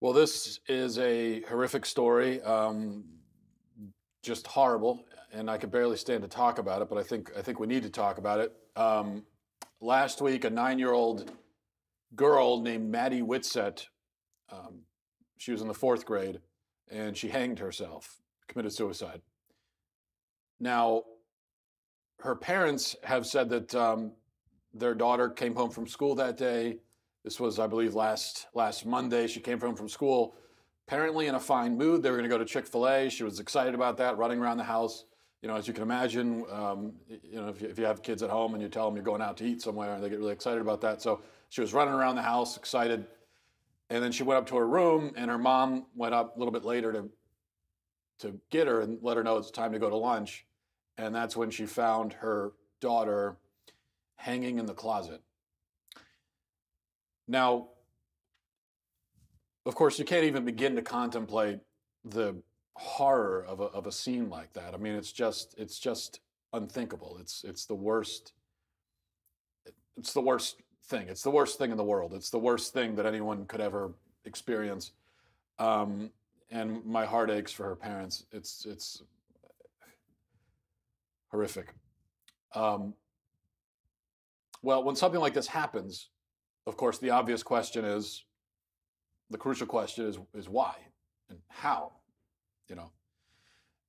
Well, this is a horrific story, just horrible, and I could barely stand to talk about it. But I think we need to talk about it. Last week, a 9-year-old girl named Maddie Whitsett, um, she was in the fourth grade, and she hanged herself, committed suicide. Now, her parents have said that their daughter came home from school that day. This was, I believe, last Monday. She came home from school, apparently in a fine mood. They were going to go to Chick-fil-A. She was excited about that, running around the house. As you can imagine, if you have kids at home and you tell them you're going out to eat somewhere, they get really excited about that. So she was running around the house, excited. And then she went up to her room, and her mom went up a little bit later to get her and let her know it's time to go to lunch. And that's when she found her daughter hanging in the closet. Now, of course, you can't even begin to contemplate the horror of a scene like that. I mean, it's just unthinkable. It's the worst. It's the worst thing. It's the worst thing in the world. It's the worst thing that anyone could ever experience. And my heart aches for her parents. It's horrific. Um, well, when something like this happens, of course, the crucial question is why and how, you know.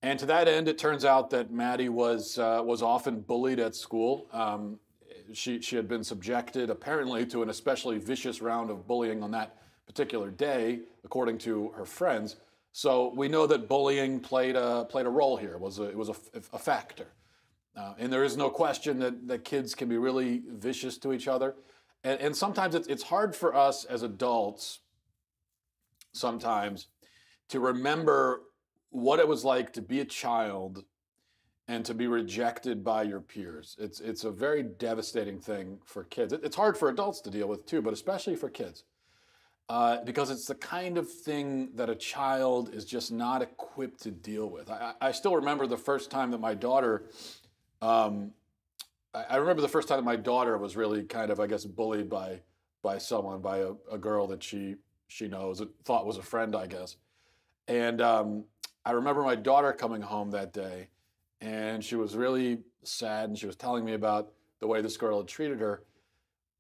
And to that end, it turns out that Maddie was often bullied at school. She had been subjected apparently to an especially vicious round of bullying on that particular day, according to her friends. So we know that bullying played a role here. It was a factor. And there is no question that kids can be really vicious to each other. And sometimes it's hard for us as adults sometimes to remember what it was like to be a child and to be rejected by your peers. It's a very devastating thing for kids. It's hard for adults to deal with too, but especially for kids. Because it's the kind of thing that a child is just not equipped to deal with. I still remember the first time that my daughter um, I remember the first time that my daughter was really kind of, I guess, bullied by someone, by a girl that she knows, thought was a friend, I guess. And I remember my daughter coming home that day, and she was really sad, and she was telling me about the way this girl had treated her.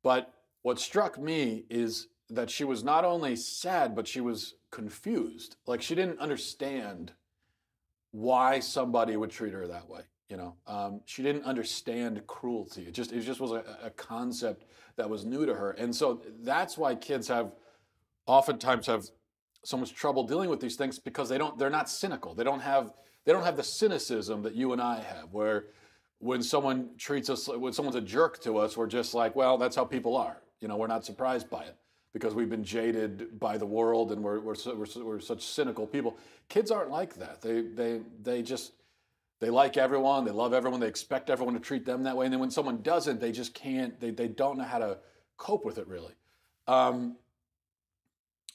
But what struck me is that she was not only sad, but she was confused. Like she didn't understand why somebody would treat her that way. She didn't understand cruelty. It just was a concept that was new to her, and so that's why kids oftentimes have so much trouble dealing with these things because they're not cynical. They don't have the cynicism that you and I have, where when when someone's a jerk to us, we're just like, well, that's how people are. We're not surprised by it because we've been jaded by the world and we're such cynical people. Kids aren't like that. They like everyone, they love everyone, they expect everyone to treat them that way. And then when someone doesn't, they just can't, they don't know how to cope with it really. Um,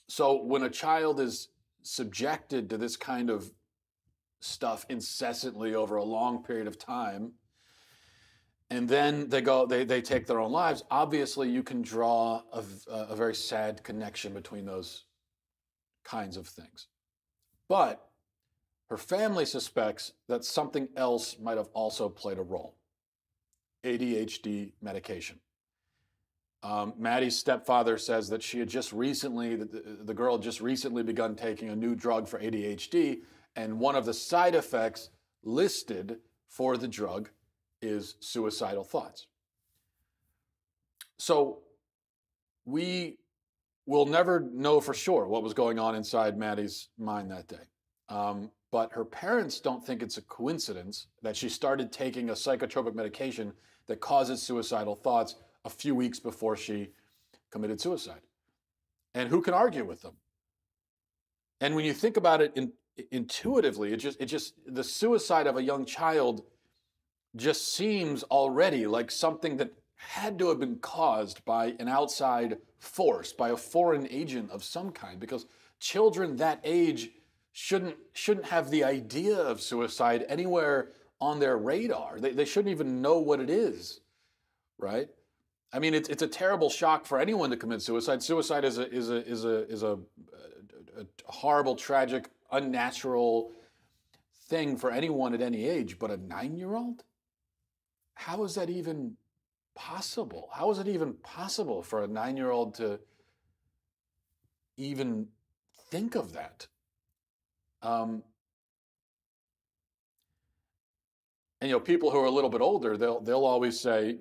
so when a child is subjected to this kind of stuff incessantly over a long period of time, and then they take their own lives, obviously you can draw a very sad connection between those kinds of things. But her family suspects that something else might have also played a role: ADHD medication. Maddie's stepfather says that the girl had just recently begun taking a new drug for ADHD, and one of the side effects listed for the drug is suicidal thoughts. So we will never know for sure what was going on inside Maddie's mind that day. But her parents don't think it's a coincidence that she started taking a psychotropic medication that causes suicidal thoughts a few weeks before she committed suicide. And who can argue with them? And when you think about it intuitively, the suicide of a young child just seems already like something that had to have been caused by an outside force, by a foreign agent of some kind, because children that age shouldn't have the idea of suicide anywhere on their radar. They shouldn't even know what it is, right? I mean, it's a terrible shock for anyone to commit suicide. Suicide is a a horrible, tragic, unnatural thing for anyone at any age, but a 9-year-old? How is that even possible? How is it even possible for a 9-year-old to even think of that? And people who are a little bit older, they'll always say,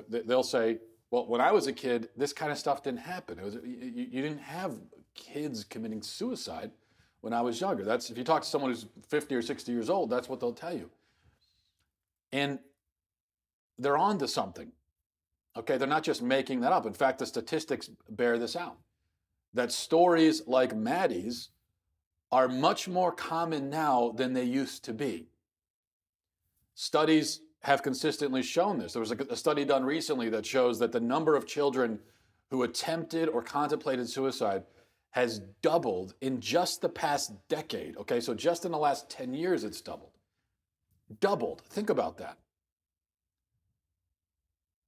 they'll say, well, when I was a kid, this kind of stuff didn't happen. You didn't have kids committing suicide when I was younger. That's, if you talk to someone who's 50 or 60 years old, that's what they'll tell you. And they're on to something. Okay, they're not just making that up. In fact, the statistics bear this out, that stories like Maddie's are much more common now than they used to be. Studies have consistently shown this. There was a study done recently that shows that the number of children who attempted or contemplated suicide has doubled in just the past decade. Okay, so just in the last 10 years, it's doubled. Doubled. Think about that.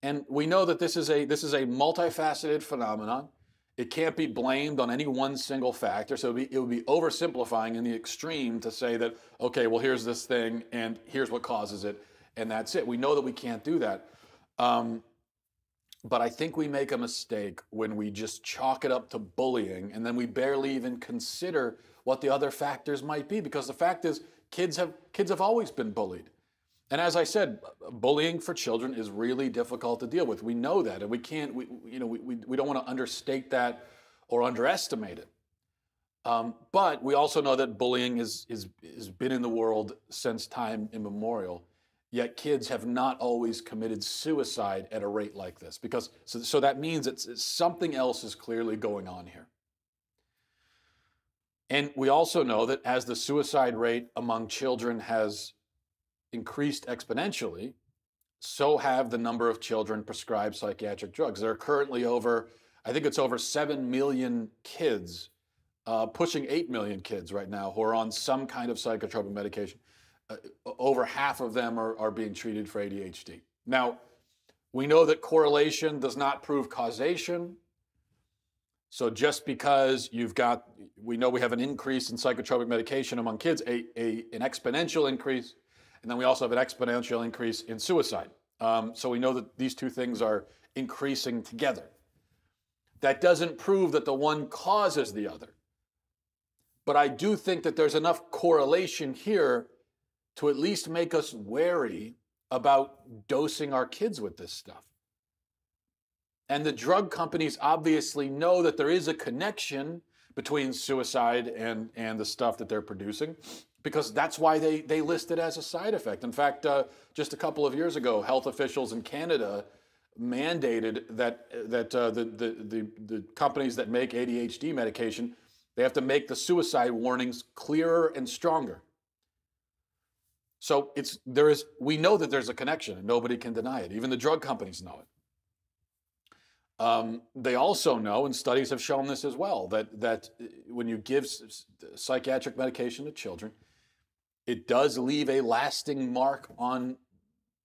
And we know that this is a multifaceted phenomenon. It can't be blamed on any one single factor. So it would be oversimplifying in the extreme to say that, okay, well, here's this thing and here's what causes it, and that's it. We know that we can't do that. But I think we make a mistake when we just chalk it up to bullying and then we barely even consider what the other factors might be, because the fact is kids have always been bullied. And as I said, bullying for children is really difficult to deal with. We know that, and we don't want to understate that or underestimate it. But we also know that bullying has been in the world since time immemorial. Yet kids have not always committed suicide at a rate like this, because so that means it's something else is clearly going on here. And we also know that as the suicide rate among children has increased exponentially, so have the number of children prescribed psychiatric drugs. There are currently over 7 million kids, pushing 8 million kids right now who are on some kind of psychotropic medication. Over half of them are being treated for ADHD. Now, we know that correlation does not prove causation. So just because we know we have an increase in psychotropic medication among kids, an exponential increase, and then we also have an exponential increase in suicide. So we know that these two things are increasing together. That doesn't prove that the one causes the other. But I do think that there's enough correlation here to at least make us wary about dosing our kids with this stuff. And the drug companies obviously know that there is a connection between suicide and the stuff that they're producing, because that's why they list it as a side effect. In fact, just a couple of years ago, health officials in Canada mandated that the companies that make ADHD medication, they have to make the suicide warnings clearer and stronger. So we know that there's a connection, and nobody can deny it. Even the drug companies know it. They also know, and studies have shown this as well, that when you give psychiatric medication to children, it does leave a lasting mark on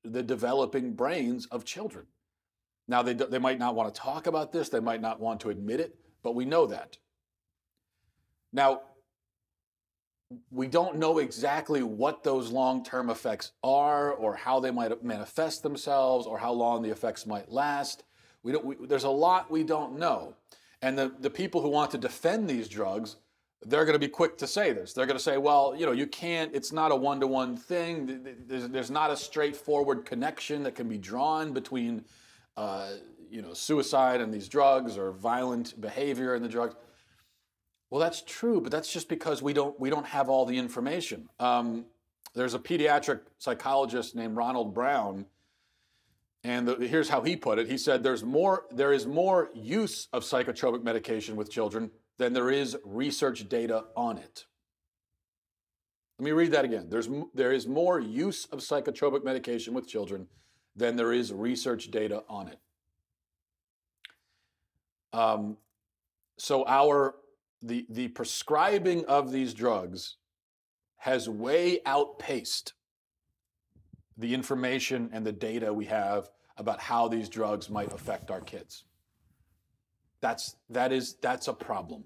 the developing brains of children. Now, they might not want to talk about this, they might not want to admit it, but we know that. Now, we don't know exactly what those long-term effects are, or how they might manifest themselves, or how long the effects might last. There's a lot we don't know. And the people who want to defend these drugs, they're going to be quick to say this. They're going to say, well, you can't, it's not a one-to-one thing. There's not a straightforward connection that can be drawn between, suicide and these drugs, or violent behavior and the drugs. Well, that's true, but that's just because we don't have all the information. There's a pediatric psychologist named Ronald Brown, and here's how he put it. He said, there is more use of psychotropic medication with children than there is research data on it. Let me read that again. There is more use of psychotropic medication with children than there is research data on it. So the prescribing of these drugs has way outpaced the information and the data we have about how these drugs might affect our kids. That's a problem.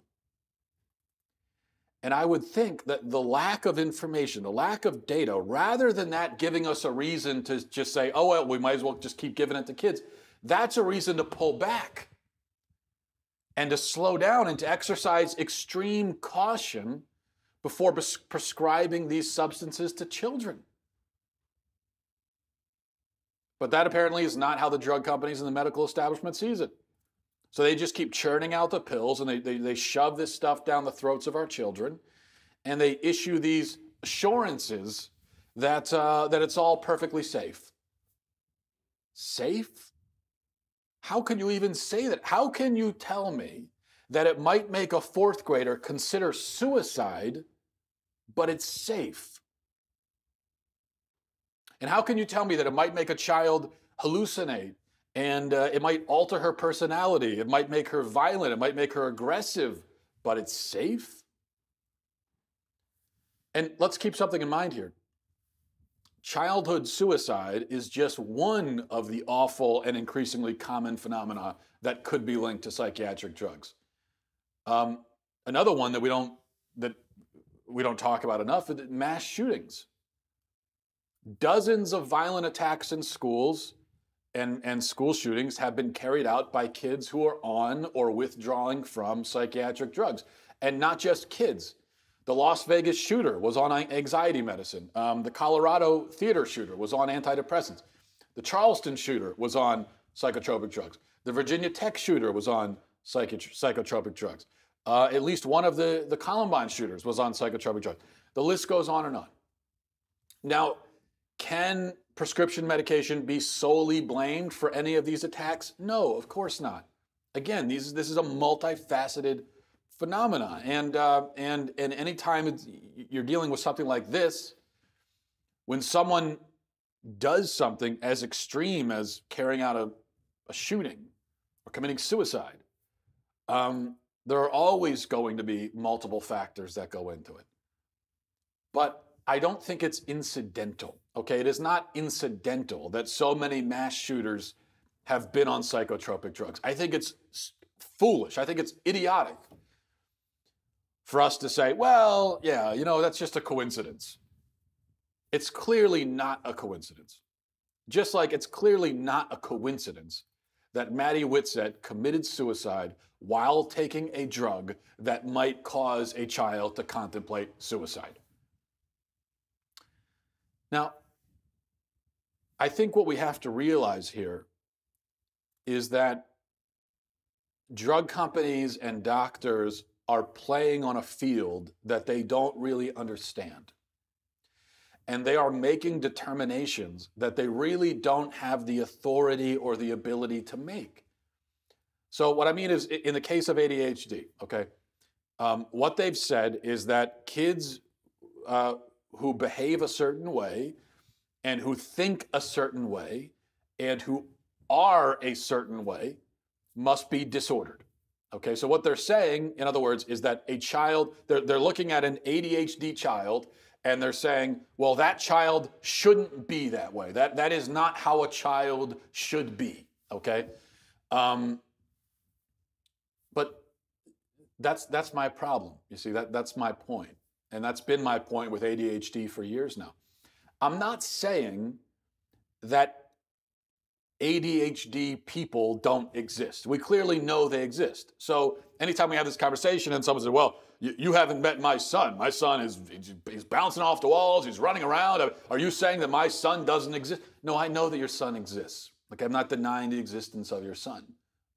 And I would think that the lack of information, the lack of data, rather than that giving us a reason to just say, oh, well, we might as well just keep giving it to kids, that's a reason to pull back and to slow down and to exercise extreme caution before prescribing these substances to children. But that apparently is not how the drug companies and the medical establishment sees it. So they just keep churning out the pills, and they shove this stuff down the throats of our children, and they issue these assurances that it's all perfectly safe. Safe? How can you even say that? How can you tell me that it might make a fourth grader consider suicide, but it's safe? And how can you tell me that it might make a child hallucinate, and it might alter her personality, it might make her violent, it might make her aggressive, but it's safe? And let's keep something in mind here. Childhood suicide is just one of the awful and increasingly common phenomena that could be linked to psychiatric drugs. Another one that we don't talk about enough is mass shootings. Dozens of violent attacks in schools and school shootings have been carried out by kids who are on or withdrawing from psychiatric drugs. And not just kids. The Las Vegas shooter was on anxiety medicine. The Colorado theater shooter was on antidepressants. The Charleston shooter was on psychotropic drugs. The Virginia Tech shooter was on psychotropic drugs. At least one of the Columbine shooters was on psychotropic drugs. The list goes on and on. Now, can prescription medication be solely blamed for any of these attacks? No, of course not. Again, this is a multifaceted phenomena, and anytime you're dealing with something like this, when someone does something as extreme as carrying out a shooting or committing suicide, there are always going to be multiple factors that go into it. But I don't think it's incidental, okay? It is not incidental that so many mass shooters have been on psychotropic drugs. I think it's foolish. I think it's idiotic for us to say, well, yeah, that's just a coincidence. It's clearly not a coincidence. Just like it's clearly not a coincidence that Maddie Whitsett committed suicide while taking a drug that might cause a child to contemplate suicide. Now, I think what we have to realize here is that drug companies and doctors are playing on a field that they don't really understand. And they are making determinations that they really don't have the authority or the ability to make. So what I mean is, in the case of ADHD, okay, what they've said is that kids who behave a certain way and who think a certain way and who are a certain way must be disordered. Okay, so what they're saying, in other words, is that a child, they're looking at an ADHD child and they're saying, well, that child shouldn't be that way. That is not how a child should be, okay? But that's my problem. You see, that's my point. And that's been my point with ADHD for years now. I'm not saying that ADHD people don't exist. We clearly know they exist. So anytime we have this conversation and someone says, well, you haven't met my son. My son he's bouncing off the walls. He's running around. Are you saying that my son doesn't exist? No, I know that your son exists. Like, I'm not denying the existence of your son.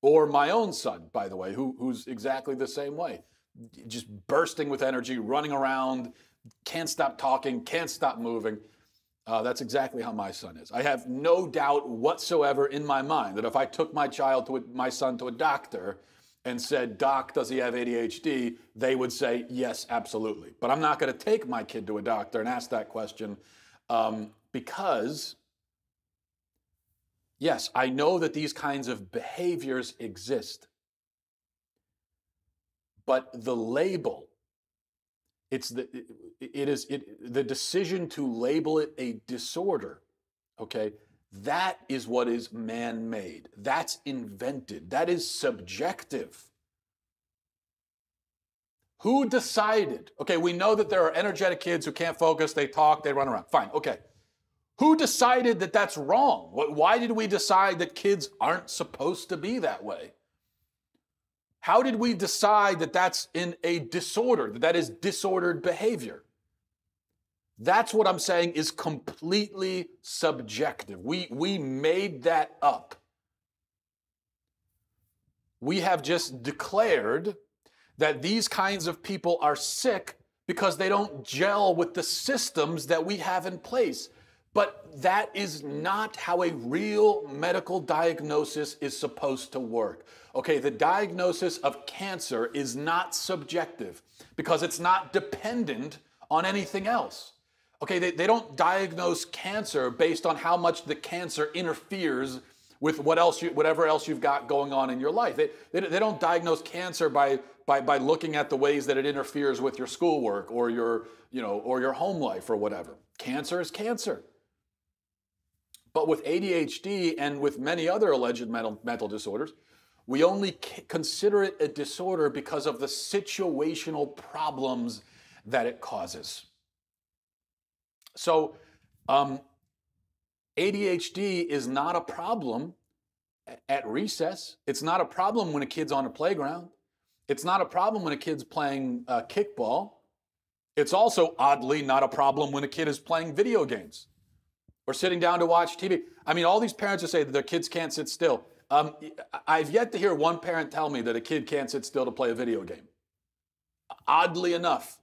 Or my own son, by the way, who's exactly the same way. Just bursting with energy, running around, can't stop talking, can't stop moving. That's exactly how my son is. I have no doubt whatsoever in my mind that if I took my son to a doctor and said, Doc, does he have ADHD? They would say, yes, absolutely. But I'm not going to take my kid to a doctor and ask that question because, yes, I know that these kinds of behaviors exist. But the label, the decision to label it a disorder, okay, that is what is man-made. That's invented. That is subjective. Who decided? Okay, we know that there are energetic kids who can't focus, they talk, they run around. Fine, okay. Who decided that that's wrong? Why did we decide that kids aren't supposed to be that way? How did we decide that that's in a disorder, that is disordered behavior? That's what I'm saying is completely subjective. We made that up. We have just declared that these kinds of people are sick because they don't gel with the systems that we have in place. But that is not how a real medical diagnosis is supposed to work. Okay, the diagnosis of cancer is not subjective because it's not dependent on anything else. Okay, they don't diagnose cancer based on how much the cancer interferes with whatever else you've got going on in your life. They don't diagnose cancer by looking at the ways that it interferes with your schoolwork or your home life or whatever. Cancer is cancer. But with ADHD and with many other alleged mental disorders, we only consider it a disorder because of the situational problems that it causes. So ADHD is not a problem at recess. It's not a problem when a kid's on a playground. It's not a problem when a kid's playing kickball. It's also oddly not a problem when a kid is playing video games or sitting down to watch TV. I mean, all these parents who say that their kids can't sit still. I've yet to hear one parent tell me that a kid can't sit still to play a video game. Oddly enough,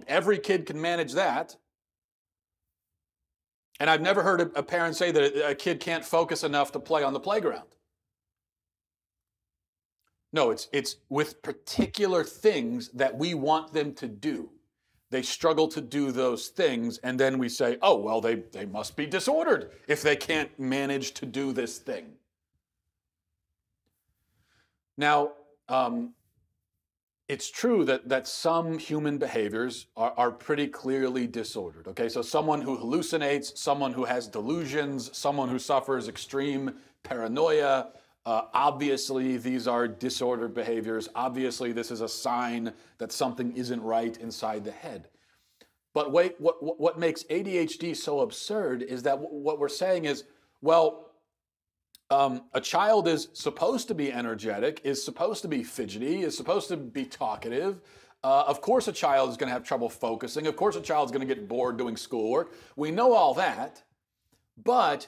every kid can manage that. And I've never heard a parent say that a kid can't focus enough to play on the playground. No, it's with particular things that we want them to do. They struggle to do those things, and then we say, oh, well, they must be disordered if they can't manage to do this thing. Now, it's true that some human behaviors are pretty clearly disordered, okay? So someone who hallucinates, someone who has delusions, someone who suffers extreme paranoia, obviously these are disordered behaviors. Obviously this is a sign that something isn't right inside the head. But wait, what makes ADHD so absurd is that what we're saying is, well, a child is supposed to be energetic, is supposed to be fidgety, is supposed to be talkative. Of course a child is going to have trouble focusing. Of course a child is going to get bored doing schoolwork. We know all that. But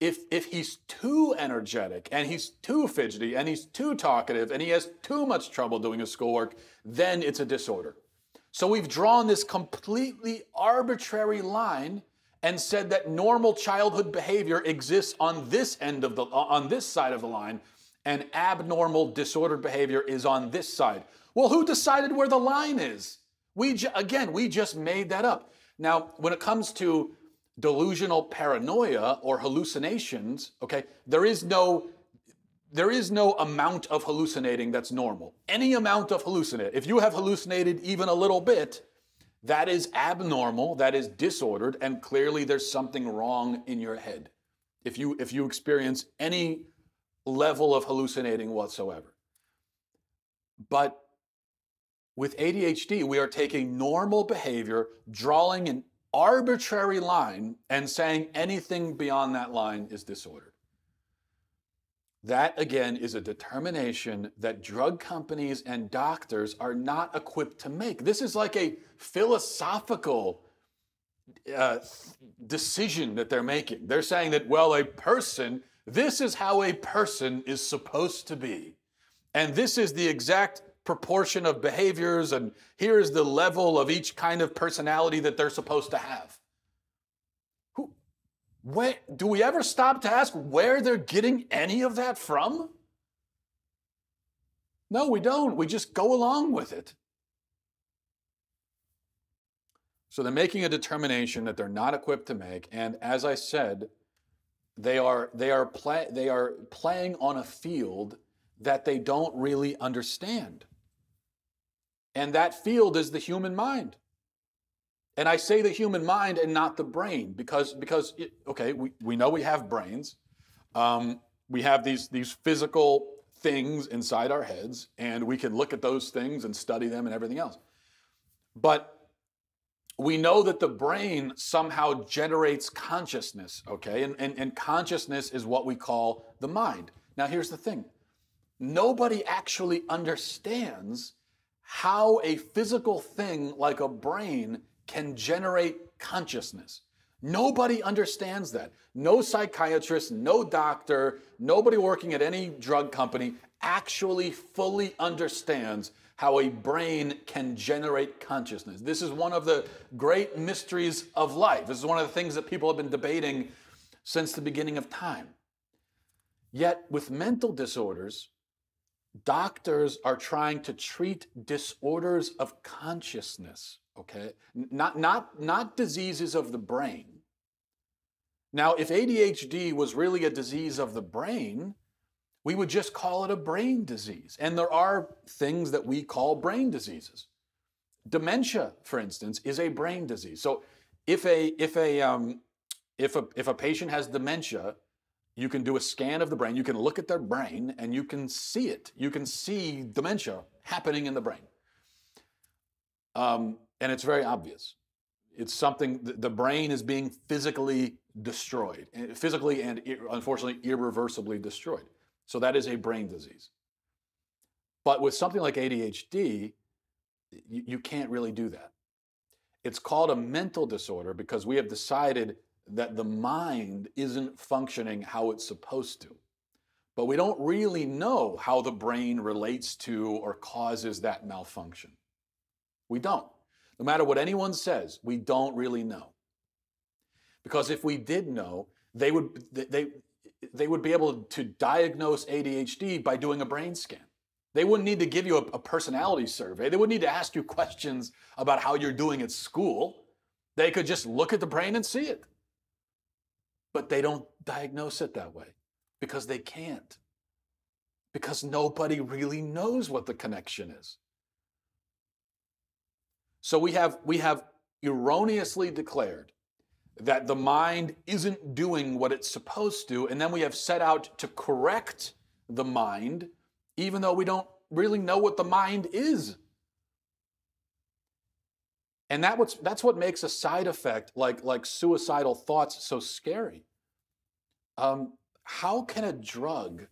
if he's too energetic and he's too fidgety and he's too talkative and he has too much trouble doing his schoolwork, then it's a disorder. So we've drawn this completely arbitrary line and said that normal childhood behavior exists on this side of the line, and abnormal disordered behavior is on this side. Well, who decided where the line is? We just made that up. Now, when it comes to delusional paranoia or hallucinations, okay, there is no amount of hallucinating that's normal. Any amount of hallucinate, if you have hallucinated even a little bit, that is abnormal, that is disordered, and clearly there's something wrong in your head if you experience any level of hallucinating whatsoever. But with ADHD, we are taking normal behavior, drawing an arbitrary line, and saying anything beyond that line is disordered. That, again, is a determination that drug companies and doctors are not equipped to make. This is like a philosophical decision that they're making. They're saying that, well, this is how a person is supposed to be. And this is the exact proportion of behaviors, and here's the level of each kind of personality that they're supposed to have. Do we ever stop to ask where they're getting any of that from? No, we don't. We just go along with it. So they're making a determination that they're not equipped to make, and as I said, they are playing on a field that they don't really understand. And that field is the human mind. And I say the human mind and not the brain because okay, we know we have brains. We have these physical things inside our heads, and we can look at those things and study them and everything else. But we know that the brain somehow generates consciousness, okay? And consciousness is what we call the mind. Now, here's the thing. Nobody actually understands how a physical thing like a brain can generate consciousness. Nobody understands that. No psychiatrist, no doctor, nobody working at any drug company actually fully understands how a brain can generate consciousness. This is one of the great mysteries of life. This is one of the things that people have been debating since the beginning of time. Yet with mental disorders, doctors are trying to treat disorders of consciousness, okay? Not diseases of the brain. Now, if ADHD was really a disease of the brain, we would just call it a brain disease. And there are things that we call brain diseases. Dementia, for instance, is a brain disease. So if a patient has dementia, you can do a scan of the brain, you can look at their brain, and you can see it. You can see dementia happening in the brain. And it's very obvious. It's something, the brain is being physically destroyed, physically and unfortunately irreversibly destroyed. So that is a brain disease. But with something like ADHD, you can't really do that. It's called a mental disorder because we have decided that the mind isn't functioning how it's supposed to. But we don't really know how the brain relates to or causes that malfunction. We don't. No matter what anyone says, we don't really know. Because if we did know, they would be able to diagnose ADHD by doing a brain scan. They wouldn't need to give you a personality survey. They wouldn't need to ask you questions about how you're doing at school. They could just look at the brain and see it. But they don't diagnose it that way because they can't. Because nobody really knows what the connection is. So we have erroneously declared that the mind isn't doing what it's supposed to, and then we have set out to correct the mind, even though we don't really know what the mind is. And that's what makes a side effect like suicidal thoughts so scary. How can a drug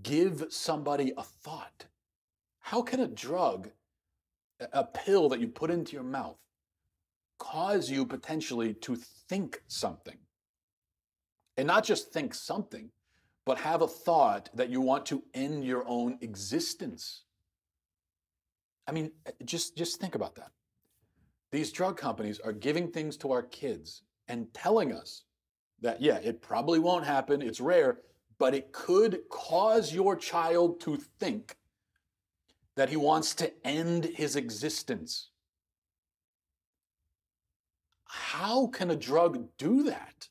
give somebody a thought? How can a drug, a pill that you put into your mouth, cause you potentially to think something? And not just think something, but have a thought that you want to end your own existence. I mean, just think about that. These drug companies are giving things to our kids and telling us that, yeah, it probably won't happen, it's rare, but it could cause your child to think that he wants to end his existence. How can a drug do that?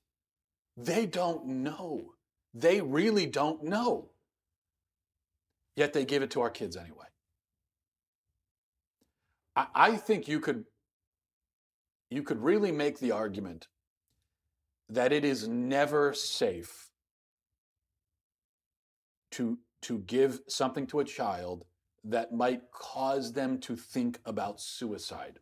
They don't know. They really don't know. Yet they give it to our kids anyway. I think you could really make the argument that it is never safe to give something to a child that might cause them to think about suicide.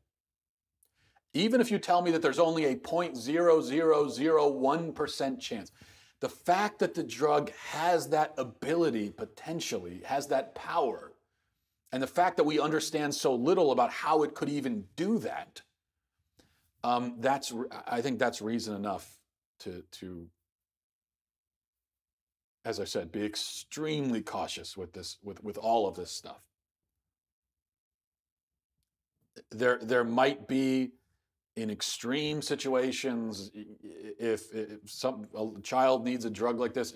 Even if you tell me that there's only a 0.0001% chance, the fact that the drug has that ability, potentially, has that power, and the fact that we understand so little about how it could even do that, I think that's reason enough to, as I said, be extremely cautious with this, with all of this stuff. There might be, in extreme situations, if a child needs a drug like this,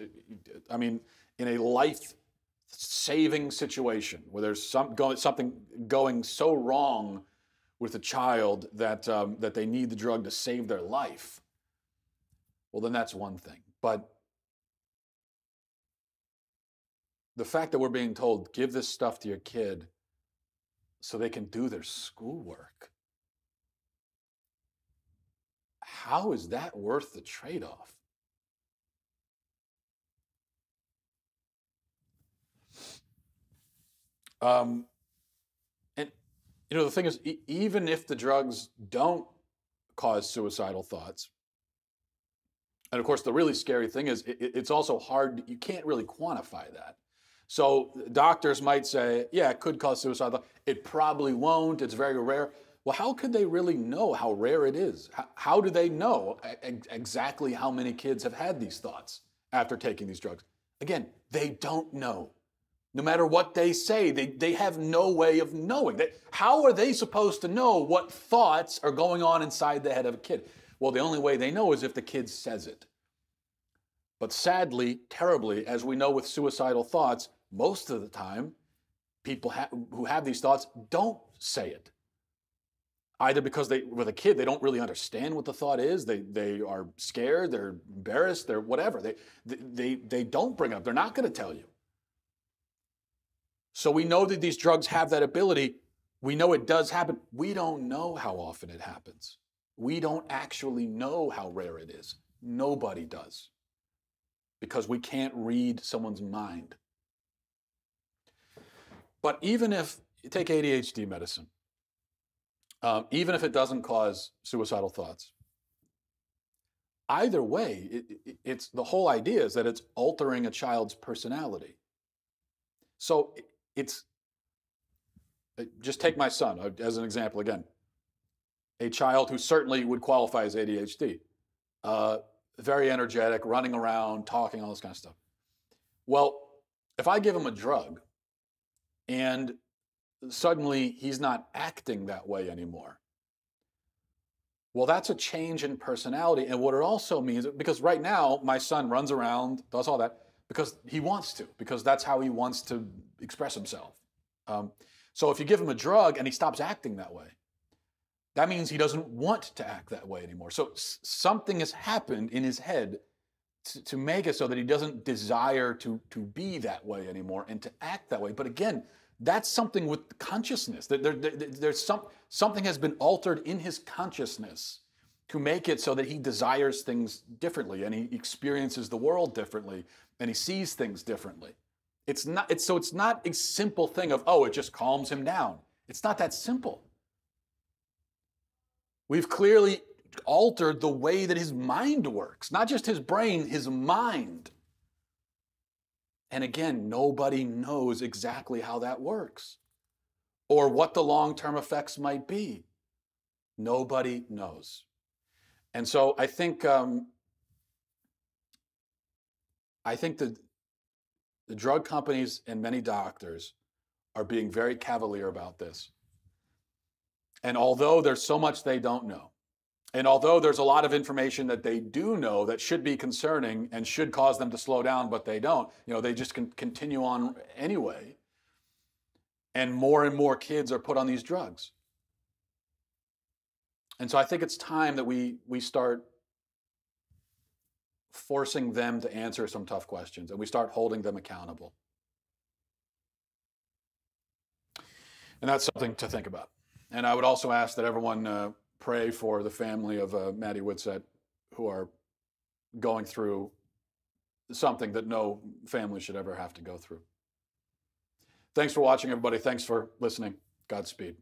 I mean, in a life-saving situation where there's something going so wrong with a child that they need the drug to save their life, well, then that's one thing. But the fact that we're being told, give this stuff to your kid so they can do their schoolwork, how is that worth the trade-off? Um, and the thing is, even if the drugs don't cause suicidal thoughts, and of course, the really scary thing is it's also hard. You can't really quantify that. So doctors might say, yeah, it could cause suicide. It probably won't. It's very rare. Well, how could they really know how rare it is? How do they know exactly how many kids have had these thoughts after taking these drugs? Again, they don't know. No matter what they say, they have no way of knowing. How are they supposed to know what thoughts are going on inside the head of a kid? Well, the only way they know is if the kid says it. But sadly, terribly, as we know with suicidal thoughts, most of the time, people who have these thoughts don't say it. Either because with a kid, they don't really understand what the thought is. They are scared, they're embarrassed, they're whatever. They don't bring it up. They're not going to tell you. So we know that these drugs have that ability. We know it does happen. We don't know how often it happens. We don't actually know how rare it is. Nobody does. Because we can't read someone's mind. But even if you take ADHD medicine, even if it doesn't cause suicidal thoughts, either way, it's the whole idea is that it's altering a child's personality. So just take my son as an example again. A child who certainly would qualify as ADHD, very energetic, running around, talking, all this kind of stuff. Well, if I give him a drug and suddenly he's not acting that way anymore, well, that's a change in personality. And what it also means, because right now my son runs around, does all that, because he wants to, because that's how he wants to express himself. So if you give him a drug and he stops acting that way, that means he doesn't want to act that way anymore. So something has happened in his head to make it so that he doesn't desire to be that way anymore and to act that way. But again, that's something with consciousness. There's something has been altered in his consciousness to make it so that he desires things differently and he experiences the world differently and he sees things differently. It's not a simple thing of, oh, it just calms him down. It's not that simple. We've clearly altered the way that his mind works, not just his brain, his mind. And again, nobody knows exactly how that works or what the long-term effects might be. Nobody knows. And so I think the drug companies and many doctors are being very cavalier about this. And although there's so much they don't know, and although there's a lot of information that they do know that should be concerning and should cause them to slow down, but they don't, they just can continue on anyway. And more kids are put on these drugs. And so I think it's time that we start forcing them to answer some tough questions and we start holding them accountable. And that's something to think about. And I would also ask that everyone pray for the family of Maddie Whitsett, who are going through something that no family should ever have to go through. Thanks for watching, everybody. Thanks for listening. Godspeed.